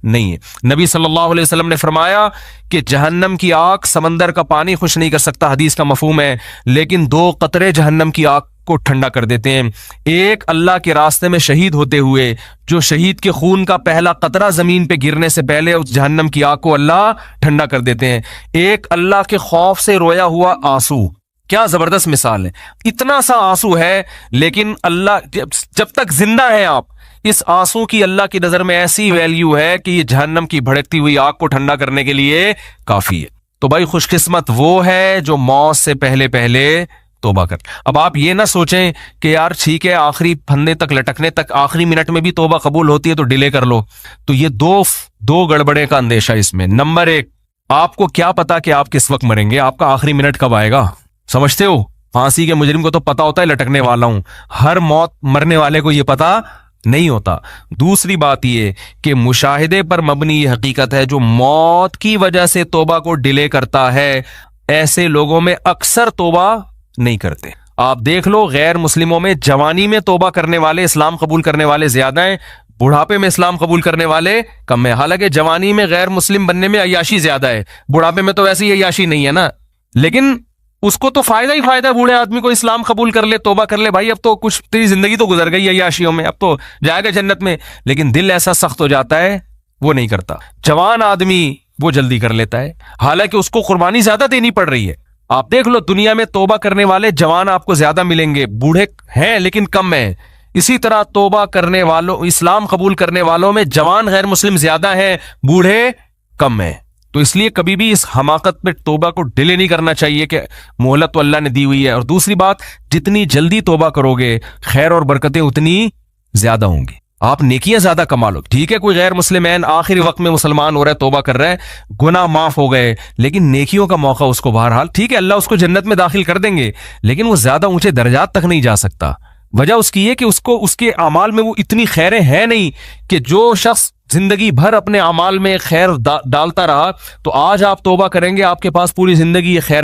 نہیں ہے. نبی صلی اللہ علیہ وسلم نے فرمایا کہ جہنم کی آگ سمندر کا پانی خوش نہیں کر سکتا, حدیث کا مفہوم ہے, لیکن 2 قطرے جہنم کی آگ کو ٹھنڈا کر دیتے ہیں. ایک اللہ کے راستے میں شہید ہوتے ہوئے, جو شہید کے خون کا پہلا قطرہ زمین پہ گرنے سے پہلے اس جہنم کی آگ کو اللہ ٹھنڈا کر دیتے ہیں. ایک اللہ کے خوف سے رویا ہوا آنسو, کیا زبردست مثال ہے. اتنا سا آنسو ہے لیکن اللہ جب تک زندہ ہیں آپ, اس آنسو کی اللہ کی نظر میں ایسی ویلیو ہے کہ یہ جہنم کی بھڑکتی ہوئی آگ کو ٹھنڈا کرنے کے لیے کافی ہے. تو بھائی خوش قسمت وہ ہے جو موت سے پہلے توبہ کر. اب آپ یہ نہ سوچیں کہ یار ٹھیک ہے آخری پھندے تک لٹکنے تک آخری منٹ میں بھی توبہ قبول ہوتی ہے تو ڈیلے کر لو. تو یہ دو گڑبڑے کا اندیشہ اس میں. نمبر 1, آپ کو کیا پتا کہ آپ کس وقت مریں گے, آپ کا آخری منٹ کب آئے گا, سمجھتے ہو؟ پھانسی کے مجرم کو تو پتا ہوتا ہے لٹکنے والا ہوں, ہر موت مرنے والے کو یہ پتا نہیں ہوتا. دوسری بات یہ کہ مشاہدے پر مبنی یہ حقیقت ہے, جو موت کی وجہ سے توبہ کو ڈیلے کرتا ہے ایسے لوگوں میں اکثر توبہ نہیں کرتے. آپ دیکھ لو غیر مسلموں میں جوانی میں توبہ کرنے والے, اسلام قبول کرنے والے زیادہ ہیں, بڑھاپے میں اسلام قبول کرنے والے کم ہیں. حالانکہ جوانی میں غیر مسلم بننے میں عیاشی زیادہ ہے, بڑھاپے میں تو ویسے ہی عیاشی نہیں ہے نا, لیکن اس کو تو فائدہ ہی فائدہ ہے. بوڑھے آدمی کو اسلام قبول کر لے, توبہ کر لے, بھائی اب تو کچھ تیری زندگی تو گزر گئی عیاشیوں میں, اب تو جائے گا جنت میں. لیکن دل ایسا سخت ہو جاتا ہے وہ نہیں کرتا. جوان آدمی وہ جلدی کر لیتا ہے, حالانکہ اس کو قربانی زیادہ دینی پڑ رہی ہے. آپ دیکھ لو دنیا میں توبہ کرنے والے جوان آپ کو زیادہ ملیں گے, بوڑھے ہیں لیکن کم ہیں. اسی طرح توبہ کرنے والوں, اسلام قبول کرنے والوں میں جوان غیر مسلم زیادہ ہیں, بوڑھے کم ہیں. تو تو اس لیے کبھی بھی اس حماقت پہ توبہ کو ڈیلے نہیں کرنا چاہیے کہ مہلت تو اللہ نے دی ہوئی ہے. اور دوسری بات، جتنی جلدی توبہ کرو گے خیر اور برکتیں اتنی زیادہ ہوں گی، آپ نیکیاں زیادہ کما لو. ٹھیک ہے کوئی غیر مسلمین آخری وقت میں مسلمان ہو رہا ہے، توبہ کر رہا ہے، گناہ معاف ہو گئے، لیکن نیکیوں کا موقع اس کو بہرحال، ٹھیک ہے اللہ اس کو جنت میں داخل کر دیں گے، لیکن وہ زیادہ اونچے درجات تک نہیں جا سکتا. وجہ اس کی یہ کہ اس کو اس کے اعمال میں وہ اتنی خیریں ہیں نہیں کہ جو شخص زندگی بھر اپنے اعمال میں خیر ڈالتا رہا، تو آج آپ توبہ کریں گے، آپ کے پاس پوری زندگی یہ خیر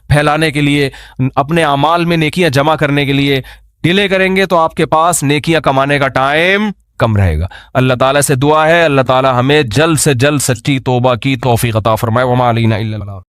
پھیلانے کے لیے، اپنے اعمال میں نیکیاں جمع کرنے کے لیے ڈیلے کریں گے تو آپ کے پاس نیکیاں کمانے کا ٹائم کم رہے گا. اللہ تعالیٰ سے دعا ہے اللہ تعالیٰ ہمیں جلد سے جلد سچی توبہ کی توفیق عطا فرمائے. وما علینا الا البلاغ.